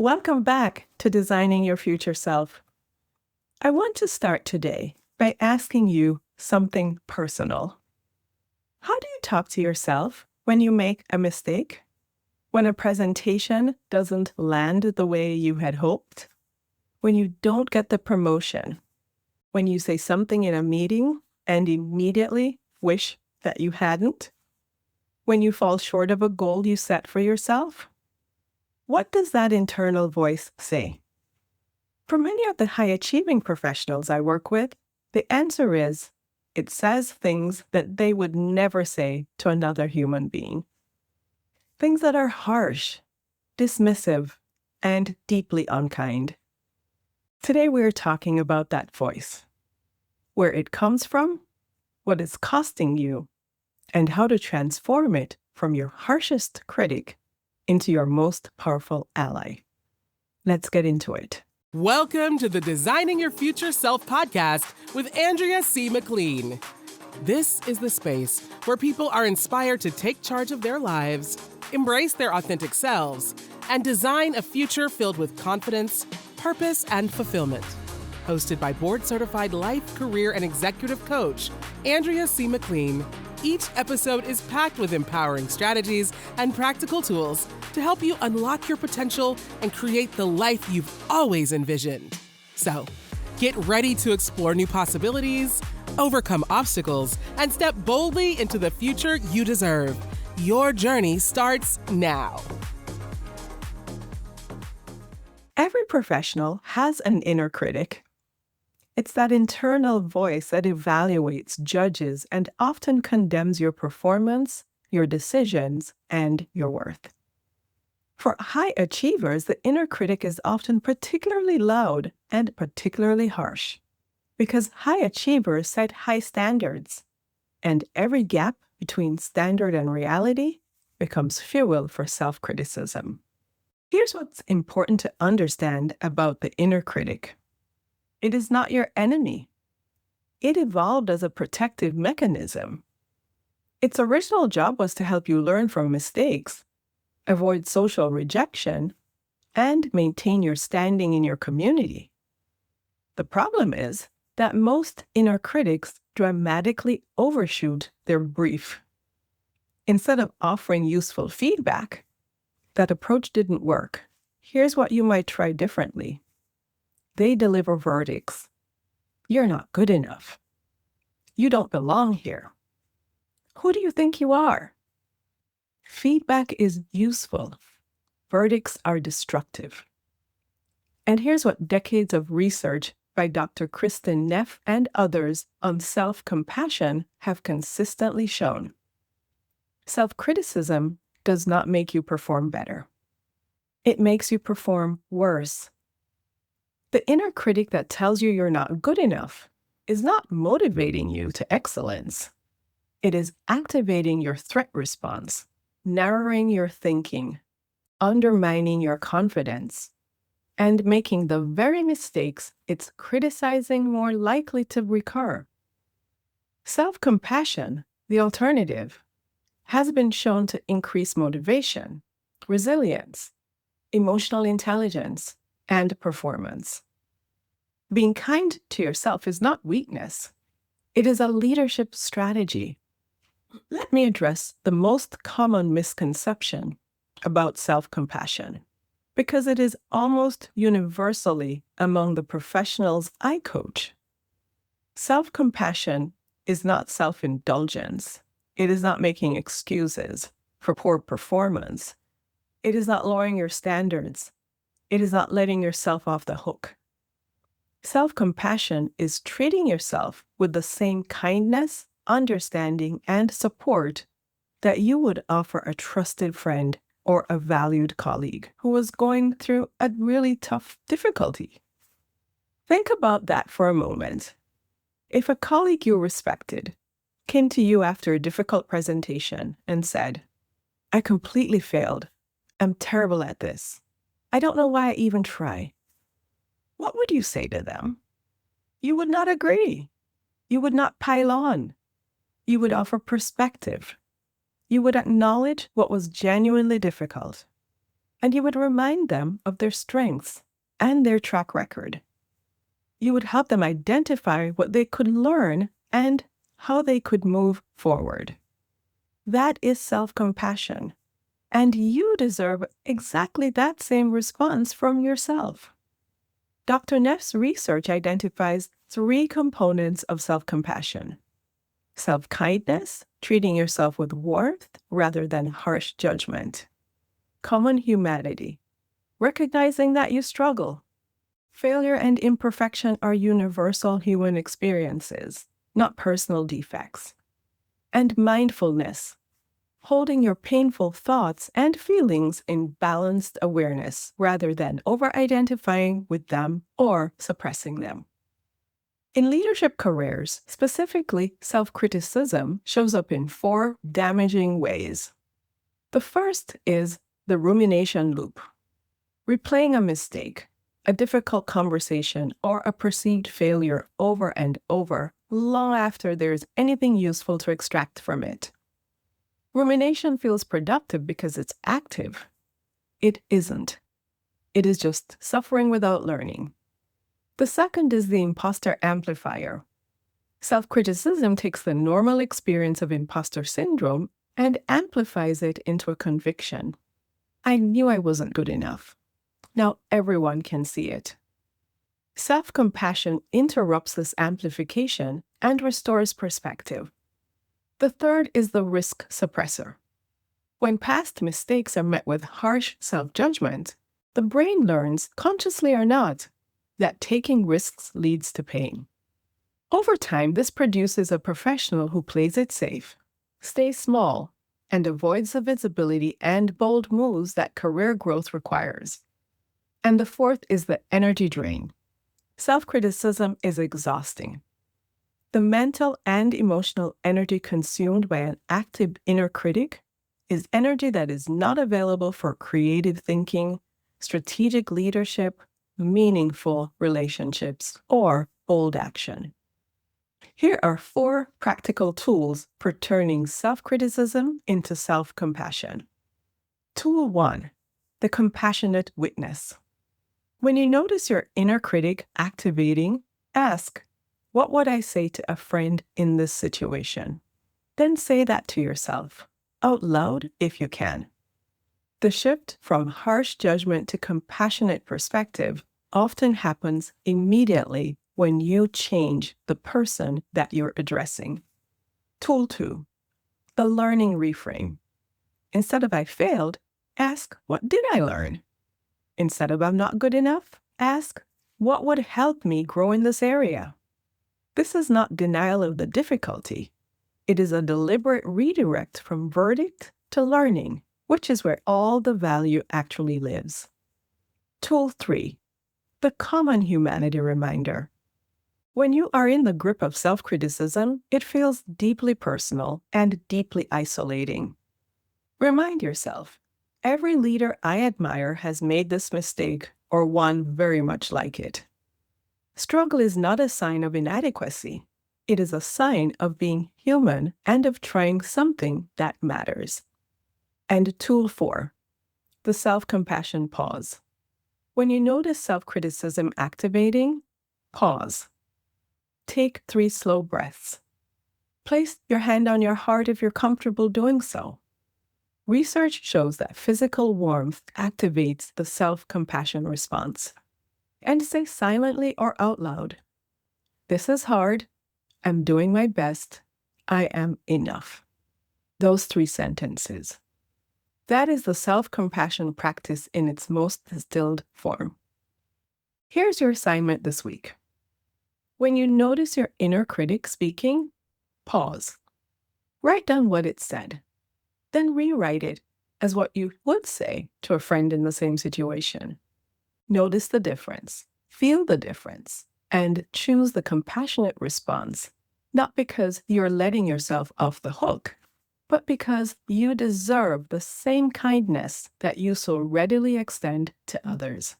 Welcome back to Designing Your Future Self. I want to start today by asking you something personal. How do you talk to yourself when you make a mistake? When a presentation doesn't land the way you had hoped? When you don't get the promotion? When you say something in a meeting and immediately wish that you hadn't? When you fall short of a goal you set for yourself? What does that internal voice say? For many of the high-achieving professionals I work with, the answer is, it says things that they would never say to another human being. Things that are harsh, dismissive, and deeply unkind. Today we're talking about that voice, where it comes from, what it's costing you, and how to transform it from your harshest critic into your most powerful ally. Let's get into it. Welcome to the Designing Your Future Self podcast with Andrea C. McLean. This is the space where people are inspired to take charge of their lives, embrace their authentic selves, and design a future filled with confidence, purpose, and fulfillment. Hosted by board-certified life, career, and executive coach, Andrea C. McLean, each episode is packed with empowering strategies and practical tools to help you unlock your potential and create the life you've always envisioned. So, get ready to explore new possibilities, overcome obstacles, and step boldly into the future you deserve. Your journey starts now. Every professional has an inner critic. It's that internal voice that evaluates, judges, and often condemns your performance, your decisions, and your worth. For high achievers, the inner critic is often particularly loud and particularly harsh, because high achievers set high standards, and every gap between standard and reality becomes fuel for self-criticism. Here's what's important to understand about the inner critic. It is not your enemy. It evolved as a protective mechanism. Its original job was to help you learn from mistakes, avoid social rejection, and maintain your standing in your community. The problem is that most inner critics dramatically overshoot their brief. Instead of offering useful feedback, that approach didn't work. Here's what you might try differently. They deliver verdicts. You're not good enough. You don't belong here. Who do you think you are? Feedback is useful. Verdicts are destructive. And here's what decades of research by Dr. Kristin Neff and others on self-compassion have consistently shown. Self-criticism does not make you perform better. It makes you perform worse. The inner critic that tells you you're not good enough is not motivating you to excellence. It is activating your threat response, narrowing your thinking, undermining your confidence, and making the very mistakes it's criticizing more likely to recur. Self-compassion, the alternative, has been shown to increase motivation, resilience, emotional intelligence, and performance. Being kind to yourself is not weakness. It is a leadership strategy. Let me address the most common misconception about self-compassion, because it is almost universally among the professionals I coach. Self-compassion is not self-indulgence. It is not making excuses for poor performance. It is not lowering your standards. It is not letting yourself off the hook. Self-compassion is treating yourself with the same kindness, understanding, and support that you would offer a trusted friend or a valued colleague who was going through a really tough difficulty. Think about that for a moment. If a colleague you respected came to you after a difficult presentation and said, "I completely failed. I'm terrible at this. I don't know why I even try." What would you say to them? You would not agree. You would not pile on. You would offer perspective. You would acknowledge what was genuinely difficult. and you would remind them of their strengths and their track record. You would help them identify what they could learn and how they could move forward. That is self-compassion, and you deserve exactly that same response from yourself. Dr. Neff's research identifies 3 components of self-compassion: self-kindness, treating yourself with warmth rather than harsh judgment; common humanity, recognizing that you struggle. Failure and imperfection are universal human experiences, not personal defects; and mindfulness, holding your painful thoughts and feelings in balanced awareness rather than over-identifying with them or suppressing them. In leadership careers, specifically, self-criticism shows up in 4 damaging ways. The first is the rumination loop. Replaying a mistake, a difficult conversation, or a perceived failure over and over, long after there is anything useful to extract from it. Rumination feels productive because it's active. It isn't. It is just suffering without learning. The second is the imposter amplifier. Self-criticism takes the normal experience of imposter syndrome and amplifies it into a conviction. I knew I wasn't good enough. Now everyone can see it. Self-compassion interrupts this amplification and restores perspective. The third is the risk suppressor. When past mistakes are met with harsh self-judgment, the brain learns, consciously or not, that taking risks leads to pain. Over time, this produces a professional who plays it safe, stays small, and avoids the visibility and bold moves that career growth requires. And the fourth is the energy drain. Self-criticism is exhausting. The mental and emotional energy consumed by an active inner critic is energy that is not available for creative thinking, strategic leadership, meaningful relationships, or bold action. Here are 4 practical tools for turning self-criticism into self-compassion. Tool 1, the compassionate witness. When you notice your inner critic activating, ask, what would I say to a friend in this situation? Then say that to yourself, out loud if you can. The shift from harsh judgment to compassionate perspective often happens immediately when you change the person that you're addressing. Tool 2, the learning reframe. Instead of I failed, ask, what did I learn? Instead of I'm not good enough, ask, what would help me grow in this area? This is not denial of the difficulty. It is a deliberate redirect from verdict to learning, which is where all the value actually lives. Tool 3, the common humanity reminder. When you are in the grip of self-criticism, it feels deeply personal and deeply isolating. Remind yourself, every leader I admire has made this mistake or one very much like it. Struggle is not a sign of inadequacy. It is a sign of being human and of trying something that matters. And tool 4, the self-compassion pause. When you notice self-criticism activating, pause. Take 3 slow breaths. Place your hand on your heart if you're comfortable doing so. Research shows that physical warmth activates the self-compassion response. And say silently or out loud, this is hard, I'm doing my best, I am enough. Those 3 sentences. That is the self-compassion practice in its most distilled form. Here's your assignment this week. When you notice your inner critic speaking, pause. Write down what it said. Then rewrite it as what you would say to a friend in the same situation. Notice the difference, feel the difference, and choose the compassionate response, not because you're letting yourself off the hook, but because you deserve the same kindness that you so readily extend to others.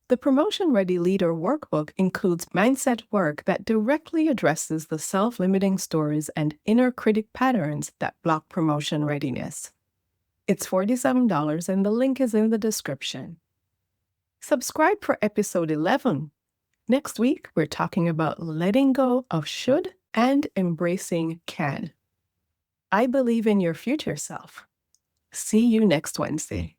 The Promotion Ready Leader Workbook includes mindset work that directly addresses the self-limiting stories and inner critic patterns that block promotion readiness. It's $47 and the link is in the description. Subscribe for episode 11. Next week, we're talking about letting go of should and embracing can. I believe in your future self. See you next Wednesday.